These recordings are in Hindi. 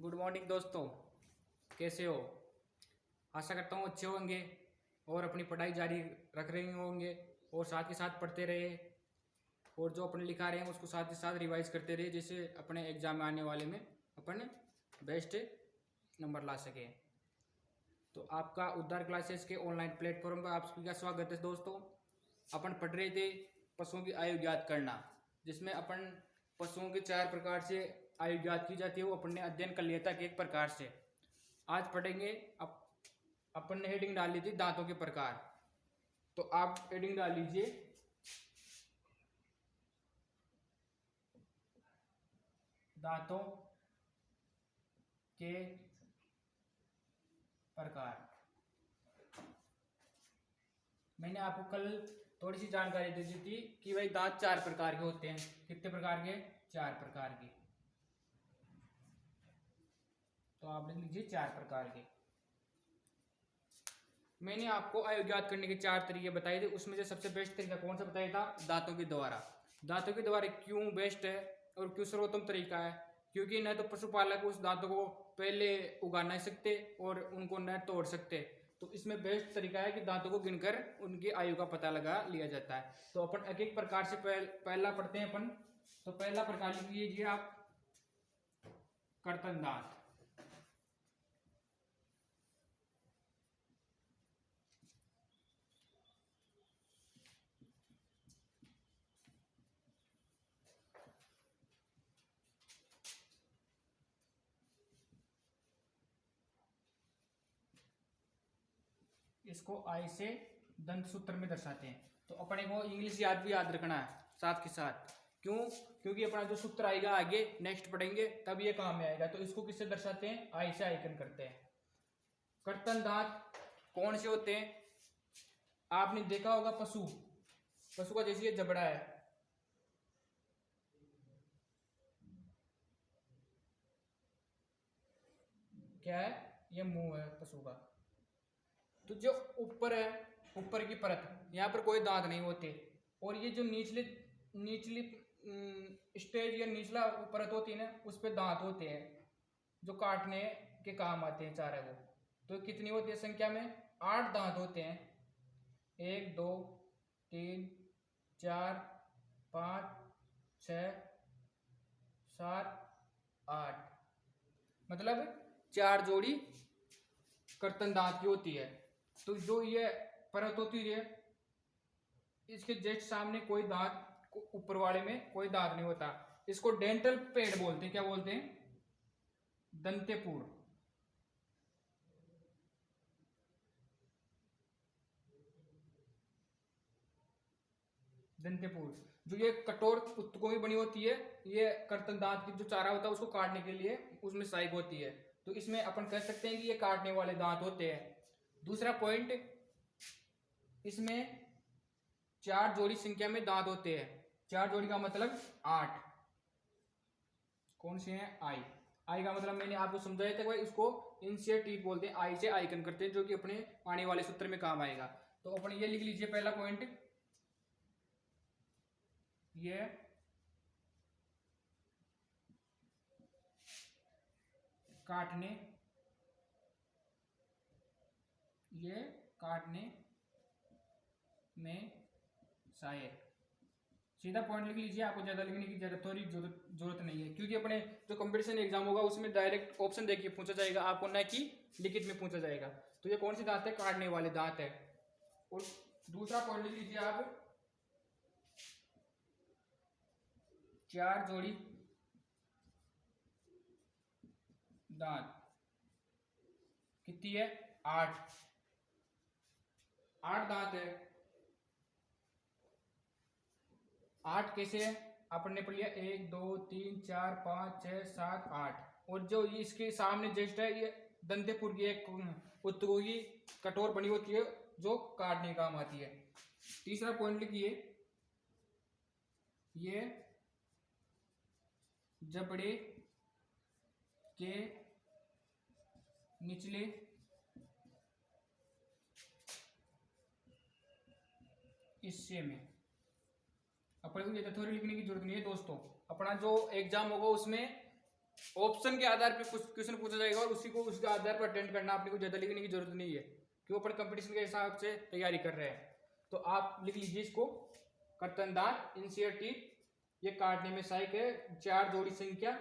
गुड मॉर्निंग दोस्तों, कैसे हो? आशा करता हूँ अच्छे होंगे और अपनी पढ़ाई जारी रख रहे होंगे और साथ ही साथ पढ़ते रहे और जो अपने लिखा रहे हैं उसको साथ ही साथ रिवाइज करते रहे, जिससे अपने एग्जाम में आने वाले में अपन बेस्ट नंबर ला सके। तो आपका उद्धार क्लासेस के ऑनलाइन प्लेटफॉर्म पर आप सभी का स्वागत है। दोस्तों, अपन पढ़ रहे थे पशुओं की आयु ज्ञात करना, जिसमें अपन पशुओं के 4 प्रकार से आयु ज्ञात की जाती है, वो अपन ने अध्ययन कर लिया था कि एक प्रकार से। आज पढ़ेंगे अपन ने हेडिंग डाल ली थी दांतों के प्रकार। तो आप हेडिंग डाल लीजिए दांतों के प्रकार। मैंने आपको कल थोड़ी सी जानकारी दे दी थी कि भाई दांत 4 प्रकार के होते हैं। कितने प्रकार के? 4 प्रकार के। तो आप लिख लीजिए 4 प्रकार के। मैंने आपको आयु ज्ञात करने के 4 तरीके बताए थे, उसमें से सबसे बेस्ट तरीका कौन सा बताया था? दांतों के द्वारा। दांतों के द्वारा क्यों बेस्ट है और क्यों सर्वोत्तम तरीका है? क्योंकि न तो पशुपालक उस दांतों को पहले उगा नहीं सकते और उनको न तोड़ सकते, तो इसमें बेस्ट तरीका है कि दांतों को गिनकर उनकी आयु का पता लगा लिया जाता है। तो अपन एक एक प्रकार से पहला पढ़ते हैं अपन। तो पहला प्रकार लिख लीजिए आप, कर्तन दांत। इसको आई से दंत सूत्र में दर्शाते हैं। तो अपने को इंग्लिश याद रखना है साथ के साथ। क्यों? क्योंकि अपना जो सूत्र आएगा आगे नेक्स्ट पढ़ेंगे तब ये काम में आएगा। तो इसको किससे दर्शाते हैं? आई से आइकन करते हैं। कर्तन दांत कौन से होते हैं? आपने देखा होगा पशु का जैसे ये जबड़ा है, क्या है? ये मुंह है पशु का। तो जो ऊपर है, ऊपर की परत, यहाँ पर कोई दांत नहीं होते। और ये जो निचली स्टेज या निचला परत होती है ना, उस पर दांत होते हैं जो काटने के काम आते हैं चारे को। तो कितनी होती है संख्या में? 8 दांत होते हैं। 1 2 3 4 5 6 7 8, मतलब 4 जोड़ी कर्तन दांत की होती है। तो जो ये परत होती है, इसके जस्ट सामने कोई दांत, ऊपर वाले में कोई दांत नहीं होता। इसको डेंटल पेड़ बोलते हैं। क्या बोलते हैं? दंतेपूर। दंतेपूर जो ये कठोर उत्तकों की बनी होती है, ये कर्तन दांत की जो चारा होता है उसको काटने के लिए उसमें सहायक होती है। तो इसमें अपन कह सकते हैं कि ये काटने वाले दांत होते हैं। दूसरा पॉइंट, इसमें 4 जोड़ी संख्या में दांत होते हैं। 4 जोड़ी का मतलब 8। कौन से हैं? आई का मतलब मैंने आपको समझाया था भाई, उसको इंसिएटिव बोलते हैं, आई से आइकन करते हैं, जो कि अपने आने वाले सूत्र में काम आएगा। तो अपन ये लिख लीजिए पहला पॉइंट, ये काटने, ये काटने में सहायक। सीधा पॉइंट लिख लीजिए, आपको ज्यादा लिखने की जरूरत नहीं है, क्योंकि अपने जो कंपटीशन एग्जाम होगा उसमें डायरेक्ट ऑप्शन देखिए पूछा जाएगा आपको, न कि लिखित में पूछा जाएगा। तो ये कौन से दांत है? काटने वाले दांत है। और दूसरा पॉइंट लिख लीजिए आप, 4 जोड़ी दांत। कितनी है? 8 दांत है। 8 कैसे है? अपन ने पढ़ लिया 1 2 3 4 5 6 7 8। और जो ये इसके सामने जस्ट है, ये दंतेपुर की एक उत्तकों की कठोर बनी होती है जो काटने का काम आती है। तीसरा पॉइंट लिखिए, ये जबड़े के निचले हिस्से में। अपन को ज्यादा थ्योरी लिखने की जरूरत नहीं है दोस्तों। अपना जो एग्जाम होगा उसमें ऑप्शन के आधार पे कुछ क्वेश्चन पूछा जाएगा और उसी को उसके आधार पर अटेंड करना, आपने को ज्यादा लिखने की जरूरत नहीं है क्यों अपन कंपटीशन के हिसाब से तैयारी कर रहे हैं। तो आप लिख लीजिए इसको, कर्तन दांत इंसियर टीथ, ये काटने में सहायक है, 4 जोड़ी संख्या,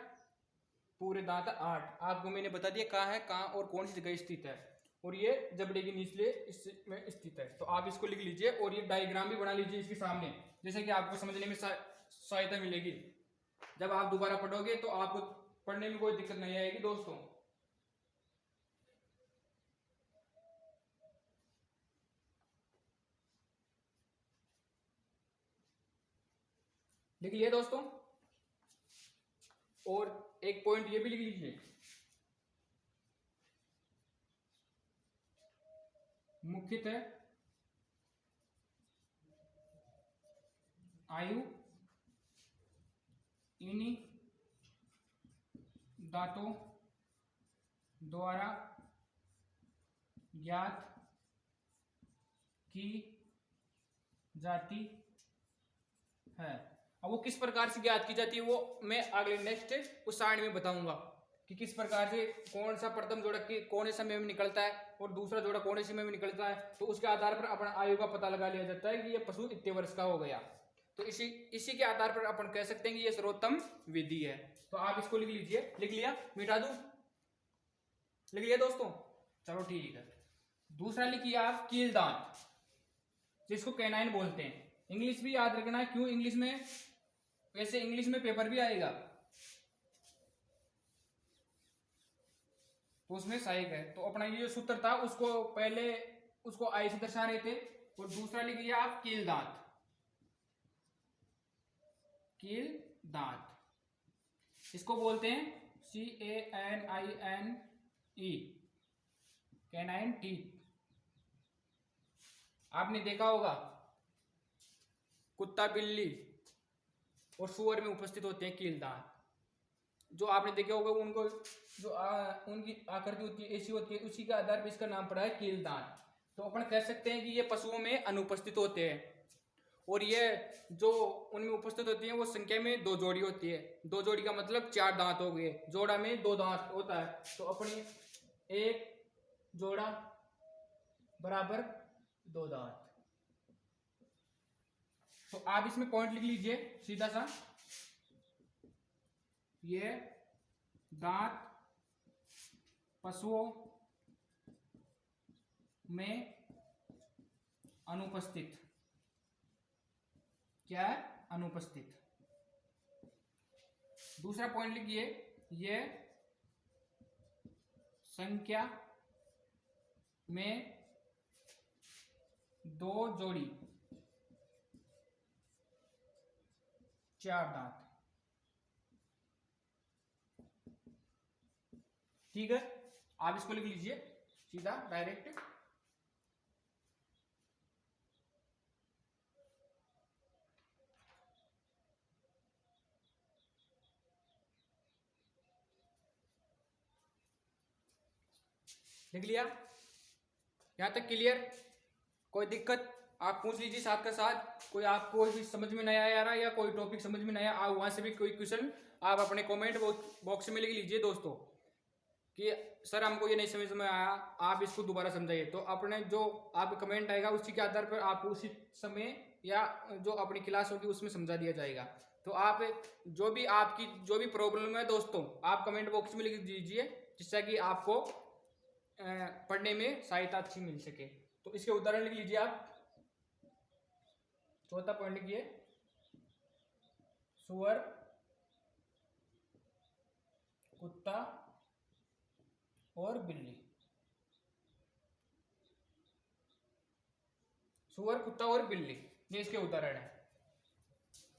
पूरे दांत 8। आपको मैंने बता दिया कहाँ है, कहाँ और कौन सी जगह स्थित है, और ये जबड़े के निचले में स्थित है। तो आप इसको लिख लीजिए और ये डायग्राम भी बना लीजिए इसके सामने, जैसे कि आपको समझने में सहायता मिलेगी। जब आप दोबारा पढ़ोगे तो आपको पढ़ने में कोई दिक्कत नहीं आएगी दोस्तों। लिख लिया दोस्तों। और एक पॉइंट ये भी लिख लीजिए, मुख्यतः आयु इन्हीं दांतों द्वारा ज्ञात की जाती है। अब वो किस प्रकार से ज्ञात की जाती है वो मैं अगले नेक्स्ट उस साइड में बताऊंगा कि किस प्रकार से कौन सा प्रथम जोड़ा कौन से समय में निकलता है और दूसरा जोड़ा कौन से समय में निकलता है। तो उसके आधार पर अपना आयु का पता लगा लिया जाता है कि ये पशु इतने वर्ष का हो गया। तो इसी के आधार पर अपन कह सकते हैं कि ये सर्वोत्तम विधि है। तो आप इसको लिख लीजिए। लिख लिया, मिटा दूं? लिख लिया दोस्तों, चलो ठीक है। दूसरा लिखिए आप कील दांत, जिसको कैनाइन बोलते हैं। इंग्लिश भी याद रखना है, क्यों इंग्लिश में, वैसे इंग्लिश में पेपर भी आएगा तो उसमें सहायक है। तो अपना ये सूत्र था उसको पहले उसको आई से दर्शा रहे थे। और दूसरा लिखिए आप कील दांत, कील दांत इसको बोलते हैं CANINE, कैनाइन टीथ। आपने देखा होगा कुत्ता, बिल्ली और सुअर में उपस्थित होते हैं कील दांत। जो आपने देखा होगा उनको जो उनकी आकृति होती है ऐसी होती है, उसी के आधार पर इसका नाम पड़ा है कील दांत। तो अपन कह सकते हैं कि ये पशुओं में अनुपस्थित होते हैं। और ये जो उनमें उपस्थित होती है वो संख्या में 2 जोड़ी होती है। 2 जोड़ी का मतलब 4 दांत हो गए, जोड़ा में 2 दांत होता है। तो अपनी एक जोड़ा बराबर 2 दांत। तो आप इसमें पॉइंट लिख लीजिए सीधा सा, ये दांत पशुओं में अनुपस्थित, क्या है, अनुपस्थित। दूसरा पॉइंट लिखिए, ये संख्या में 2 जोड़ी 4 दांत। ठीक है, आप इसको लिख लीजिए सीधा डायरेक्ट। लिख लिया, यहां तक क्लियर? कोई दिक्कत आप पूछ लीजिए साथ का साथ। कोई आपको भी समझ में नहीं आया रहा या कोई टॉपिक समझ में नहीं आया, वहां से भी कोई क्वेश्चन आप अपने कमेंट बॉक्स में लिख लीजिए दोस्तों कि सर हमको ये नहीं समझ में आया, आप इसको दोबारा समझाइए। तो अपने जो आप कमेंट आएगा उसी के आधार पर आपको उसी समय या जो अपनी क्लास होगी उसमें समझा दिया जाएगा। तो आप जो भी आपकी जो भी प्रॉब्लम है दोस्तों, आप कमेंट बॉक्स में लिख दीजिए, जिससे कि आपको पढ़ने में सहायता अच्छी मिल सके। तो इसके उदाहरण लिख लीजिए आप। चौथा पॉइंट लिखिए, सुअर, कुत्ता और बिल्ली। सुअर, कुत्ता और बिल्ली, ये इसके उदाहरण है।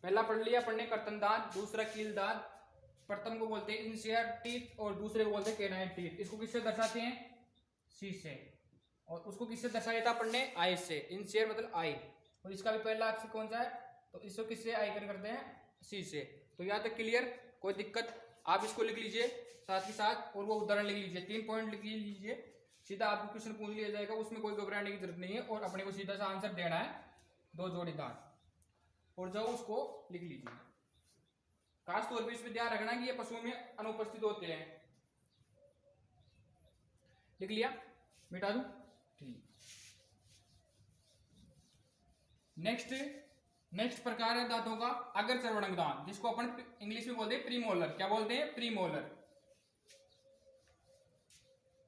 पहला पढ़ लिया पढ़ने कर्तन दांत, दूसरा कील दांत। प्रथम को बोलते हैं इंसियर टीथ और दूसरे को बोलते हैं कैनाइन टीथ। इसको किससे दर्शाते हैं? सी से। और उसको किससे दर्शाया था पढ़ने? आई से। इंसियर मतलब आई, और इसका भी पहला अक्षर कौन सा है? तो इसको किससे आइकन करते हैं? सी से। तो यहाँ तक क्लियर? कोई दिक्कत? आप इसको लिख लीजिए साथ ही साथ और वो उदाहरण लिख लीजिए। 3 पॉइंट लिख लीजिए, सीधा आपको क्वेश्चन पूछ लिया जाएगा, उसमें कोई घबराने की जरूरत नहीं है। और अपने को सीधा सा आंसर देना है, 2 जोड़ी दांत, और जो उसको लिख लीजिए। खास तौर पे इसमें ध्यान रखना कि ये पशुओं में अनुपस्थित होते हैं। लिख लिया, मिटा दूं? ठीक। नेक्स्ट प्रकार है दांतों का अग्र चर्वणक दांत, जिसको अपन इंग्लिश में बोलते हैं प्रीमोलर। क्या बोलते हैं? प्रीमोलर।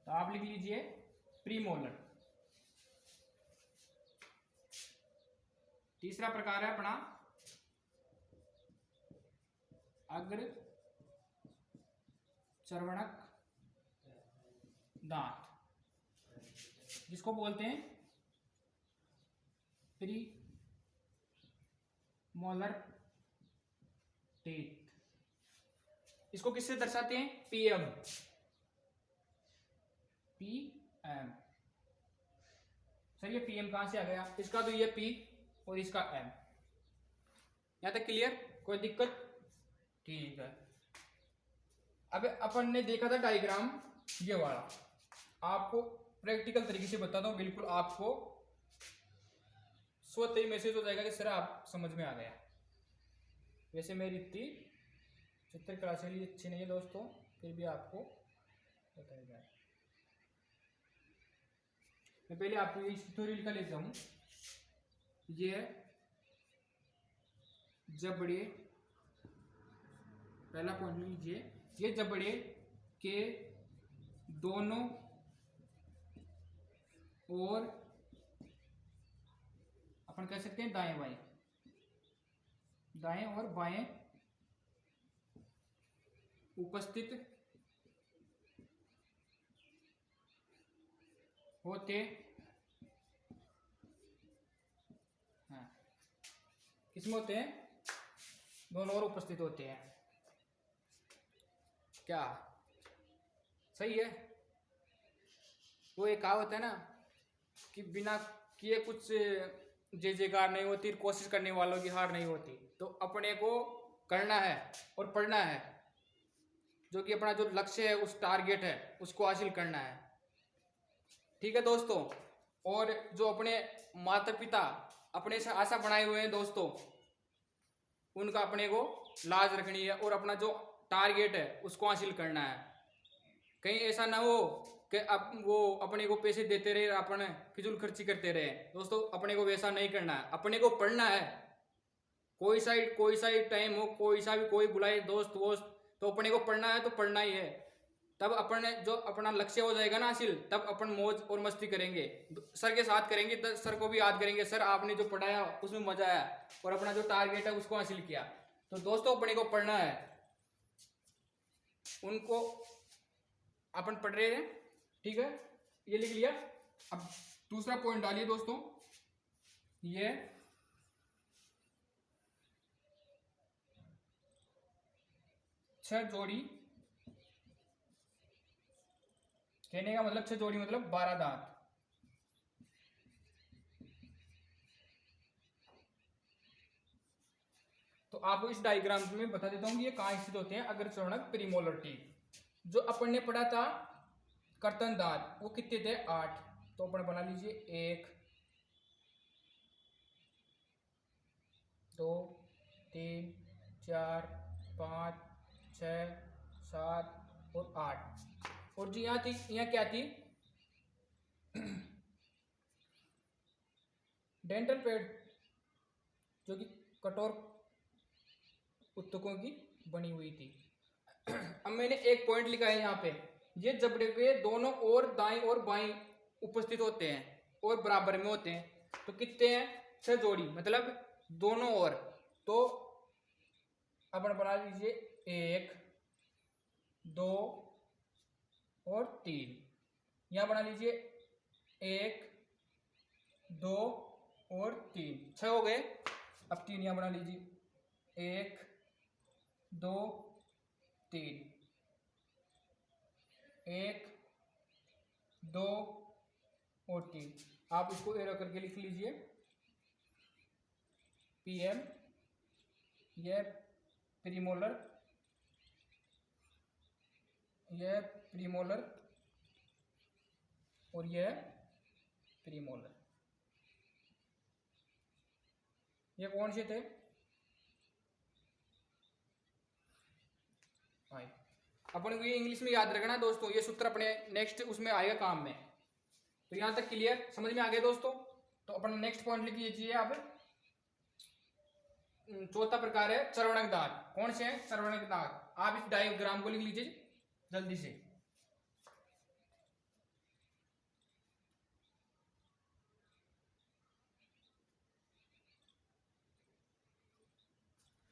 तो आप लिख लीजिए प्रीमोलर। तीसरा प्रकार है अपना अग्र चर्वणक दांत, जिसको बोलते हैं प्री मोलर टीथ। इसको किससे दर्शाते हैं? पीएम। पीएम। सर ये पीएम कहां से आ गया? इसका तो ये पी और इसका एम। यहां तक क्लियर? कोई दिक्कत? ठीक है। अब अपन ने देखा था डायग्राम ये वाला, आपको प्रैक्टिकल तरीके से बताता हूं, बिल्कुल आपको स्वतः ही मैसेज हो जाएगा कि सर आप समझ में आ गया। वैसे मेरी इतनी चित्रकला शैली अच्छी नहीं है दोस्तों, फिर भी आपको बताया जाए। मैं पहले आपको ये ट्यूटोरियल का लेता हूं। ये जबड़े, पहला पॉइंट लीजिए, ये जबड़े के दोनों और अपन कह सकते हैं दाएं बाएं, दाएं और बाएं उपस्थित होते हैं। किसमें होते हैं? दोनों और उपस्थित होते हैं। क्या सही है? वो एक कहावत है ना कि बिना किए कुछ जय जयकार नहीं होती, कोशिश करने वालों की हार नहीं होती। तो अपने को करना है और पढ़ना है, जो कि अपना जो लक्ष्य है, उस टारगेट है, उसको हासिल करना है। ठीक है दोस्तों? और जो अपने माता पिता अपने से आशा बनाए हुए हैं दोस्तों, उनका अपने को लाज रखनी है और अपना जो टारगेट है उसको हासिल करना है। कहीं ऐसा ना हो कि अब वो अपने को पैसे देते रहे, अपन फिजूल खर्ची करते रहे। दोस्तों अपने को वैसा नहीं करना है, अपने को पढ़ना है। कोई सा टाइम हो, कोई बुलाए दोस्त वोस्त, तो अपने को पढ़ना है तो पढ़ना ही है। तब अपने जो अपना लक्ष्य हो जाएगा ना हासिल, तब अपन मौज और मस्ती करेंगे, सर के साथ करेंगे, सर को भी याद करेंगे, सर आपने जो पढ़ाया उसमें मजा आया और अपना जो टारगेट है उसको हासिल किया। तो दोस्तों अपने को पढ़ना है, उनको अपन पढ़ रहे हैं। ठीक है, ये लिख लिया। अब दूसरा पॉइंट डालिए दोस्तों, ये छह जोड़ी, कहने का मतलब 6 जोड़ी मतलब 12 दांत। तो आपको इस डायग्राम में बता देता हूं कि ये कहां स्थित होते हैं अग्र चर्वणक प्रीमोलर टीथ। जो अपन ने पढ़ा था कर्तन दांत, वो कितने थे? 8। तो अपन बना लीजिए 1 2 3 4 5 6 7 और 8। और जो यहाँ थी, यहाँ क्या थी? डेंटल पैड, जो कि कठोर उत्तकों की बनी हुई थी। अब मैंने एक पॉइंट लिखा है यहाँ पे, ये जबड़े के दोनों ओर दाएं और बाएं उपस्थित होते हैं और बराबर में होते हैं। तो कितने हैं? 6 जोड़ी, मतलब दोनों ओर। तो अपन बना लीजिए 1 2 और 3। यहाँ बना लीजिए 1 2 और 3, 6 हो गए। अब 3 यहाँ बना लीजिए 1 2 3, 1 2 और 3। आप इसको एरो करके लिख लीजिए पीएम। यह प्रीमोलर, यह प्रीमोलर और यह प्रीमोलर। ये कौन से थे? आई। अपन को ये इंग्लिश में याद रखना दोस्तों, ये सूत्र अपने नेक्स्ट उसमें आएगा काम में। तो यहाँ तक क्लियर समझ में आ गया दोस्तों। तो अपन नेक्स्ट पॉइंट लिख लीजिए आप। चौथा प्रकार है चर्वणक दांत। कौन से हैं चर्वणक दांत? आप इस डायग्राम को लिख लीजिए जल्दी से।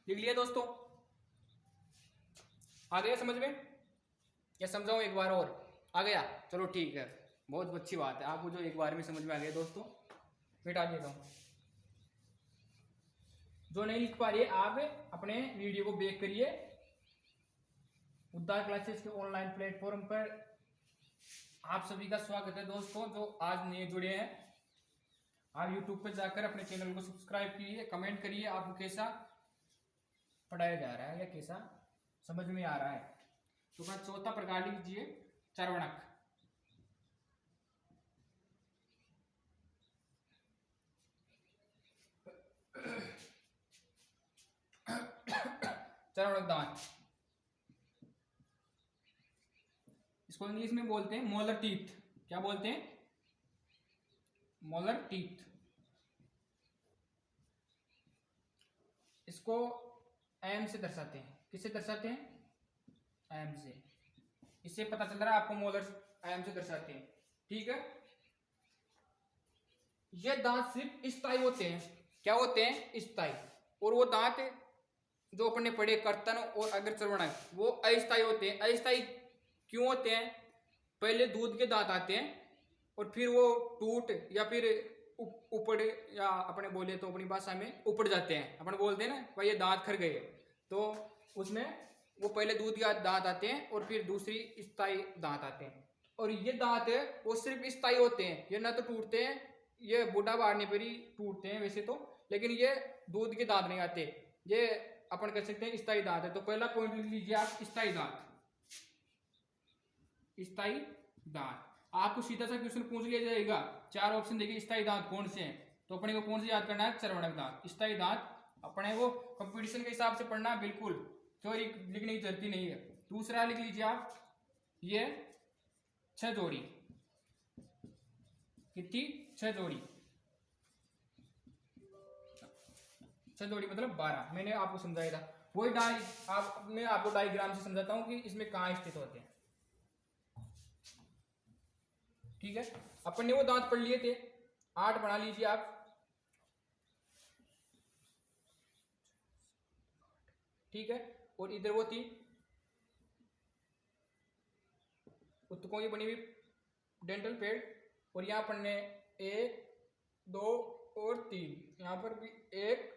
लिख लिया दोस्तों? आ गया समझ में या समझाऊं एक बार और? आ गया, चलो ठीक है, बहुत अच्छी बात है। आपको जो एक बार में समझ में आ गया दोस्तों, मिटा देता हूं। जो नहीं लिख पा रही है आप अपने वीडियो को बैक करिए। उद्धार क्लासेस के ऑनलाइन प्लेटफॉर्म पर आप सभी का स्वागत है दोस्तों। जो आज नए जुड़े हैं, आप यूट्यूब पर जाकर अपने चैनल को सब्सक्राइब कीजिए, कमेंट करिए आपको कैसा पढ़ाया जा रहा है या कैसा समझ में आ रहा है। तो अपना चौथा प्रकार लिख लीजिए चर्वणक। चर्वणक दांत, इसको इंग्लिश में बोलते हैं मोलर टीथ। क्या बोलते हैं? Molar teeth. इसको एम से दर्शाते हैं। किससे दर्शाते हैं? एम से। इससे पता चल रहा है आपको मोलर एम से दर्शाते हैं, ठीक है। ये दांत सिर्फ स्थायी होते हैं। क्या होते हैं? स्थायी। और वो दांत जो अपने पड़े कर्तन और अग्र चर्वणक वो अस्थायी होते हैं। अस्थायी क्यों होते हैं? पहले दूध के दांत आते हैं और फिर वो टूट या फिर ऊपर, या अपने बोले तो अपनी भाषा में ऊपर जाते हैं। अपन बोलते हैं ना भाई ये दांत खर गए, तो उसमें वो पहले दूध के दांत आते हैं और फिर दूसरी स्थायी दांत आते हैं। और ये दांत है वो सिर्फ स्थायी होते हैं, ये ना तो टूटते हैं, ये बूढ़ा बाढ़ने पर ही टूटते हैं वैसे तो, लेकिन ये दूध के दांत नहीं आते, ये अपन कह सकते हैं स्थायी दांत है। तो पहला पॉइंट लिख लीजिए आप, स्थायी दांत। स्थायी दांत। आपको सीधा सा क्वेश्चन पूछ लिया जाएगा, 4 ऑप्शन देखिए, स्थायी दांत कौन से हैं, तो अपने को कौन से याद करना है? चर्वणक दांत, स्थायी दांत। अपने को कंपटीशन के हिसाब से पढ़ना है, बिल्कुल थ्योरी लिखने की जरूरत नहीं है। दूसरा लिख लीजिए आप, ये 6 जोड़ी। कितनी? 6 जोड़ी। 6 जोड़ी मतलब 12। मैंने आपको समझाया था वही मैं आपको डायग्राम से समझाता हूं कि इसमें कहां स्थित होते हैं, ठीक है। अपन ने वो दांत पढ़ लिए थे, 8 बना लीजिए आप, ठीक है। और इधर वो थी उत्तकों की बनी हुई डेंटल पैड, और यहाँ पर ने 1 2 और 3, यहाँ पर भी 1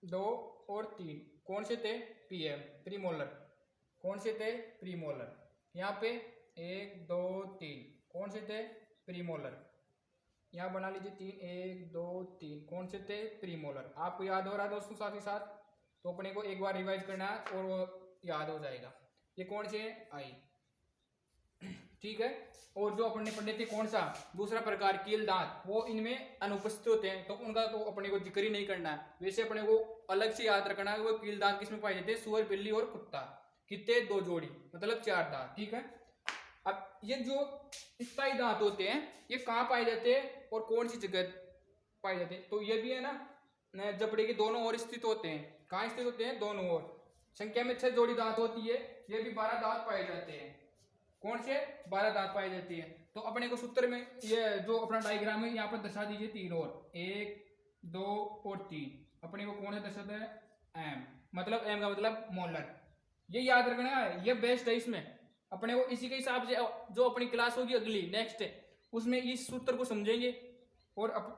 2 और 3 कौन से थे? PM, premolar. कौन से थे? प्रीमोलर। यहाँ पे 1 2 3 कौन से थे? प्रीमोलर। यहाँ बना लीजिए 3 1 2 3 कौन से थे? प्रीमोलर। आपको याद हो रहा है दोस्तों साथ ही साथ, तो अपने को एक बार रिवाइज करना है और वो याद हो जाएगा। ये कौन से? आई, ठीक है। और जो अपने पढ़े थे कौन सा दूसरा प्रकार कील दांत, वो इनमें अनुपस्थित होते हैं, तो उनका तो अपने को जिक्र ही नहीं करना है। वैसे अपने को अलग से याद रखना है वो कील दांत किसमें पाए जाते हैं? सुअर, बिल्ली और कुत्ता। कितने? 2 जोड़ी, मतलब 4 दांत, ठीक है। अब ये जो स्थायी दांत होते हैं ये कहाँ पाए जाते हैं और कौन सी जगह पाए जाते हैं? तो ये भी है ना जबड़े के दोनों ओर स्थित होते हैं। कहाँ स्थित होते हैं? दोनों ओर। संख्या में 6 जोड़ी दांत होती है, ये भी 12 दांत पाए जाते हैं। कौन से? 12 दांत पाई जाती है। तो अपने को सूत्र में ये जो अपना डायग्राम है यहाँ पर दर्शा दीजिए 3 और 1 2 और 3। अपने को कौन से दर्शाता है? एम, मतलब एम का मतलब मोलर। ये याद रखना है, ये बेस्ट है। इसमें अपने को इसी के हिसाब से जो अपनी क्लास होगी अगली नेक्स्ट उसमें इस सूत्र को समझेंगे, और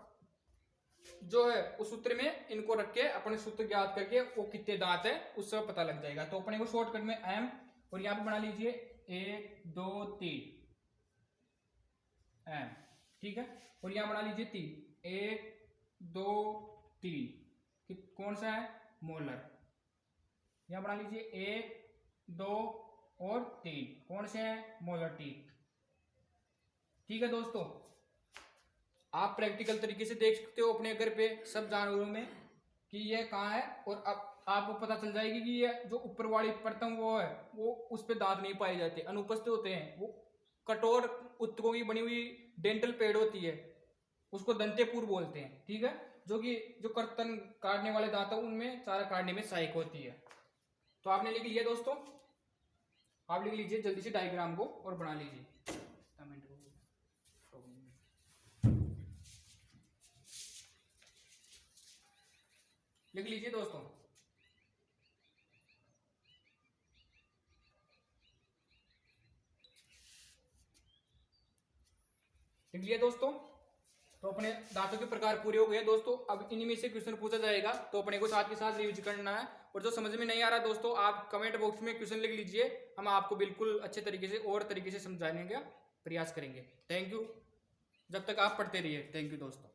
जो है उस सूत्र में इनको रख के अपने सूत्र याद करके वो कितने दांत है उससे पता लग जाएगा। तो अपने को शॉर्टकट में एम, और यहाँ पे बना लीजिए 1 2 3 एम, ठीक है। और यहाँ बना लीजिए 3 1 2 3 कौन सा है? मोलर। यहाँ बना लीजिए 1 2 और 3 कौन से हैं? मोलर टीथ, ठीक है दोस्तों। आप प्रैक्टिकल तरीके से देख सकते हो अपने घर पे सब जानवरों में कि यह कहाँ है, और अब आपको पता चल जाएगी कि ये जो ऊपर वाली परत वो है वो उस पे दांत नहीं पाए जाते, अनुपस्थित होते हैं। वो कठोर उत्तकों की बनी हुई डेंटल पेड़ होती है, उसको दंतेपूर बोलते हैं, ठीक है। जो कि जो कर्तन काटने वाले दांत है उनमें चारा काटने में सहायक होती है। तो आपने लिख लिया दोस्तों, आप लिख लीजिए जल्दी से डायग्राम को और बना लीजिए। लिख लीजिए दोस्तों। लिख लिया दोस्तों। तो अपने दांतों के प्रकार पूरे हो गए दोस्तों। अब इन्हीं में से क्वेश्चन पूछा जाएगा, तो अपने को साथ के साथ रिविज करना है। और जो समझ में नहीं आ रहा दोस्तों, आप कमेंट बॉक्स में क्वेश्चन लिख लीजिए, हम आपको बिल्कुल अच्छे तरीके से और तरीके से समझाने का प्रयास करेंगे। थैंक यू, जब तक आप पढ़ते रहिए। थैंक यू दोस्तों।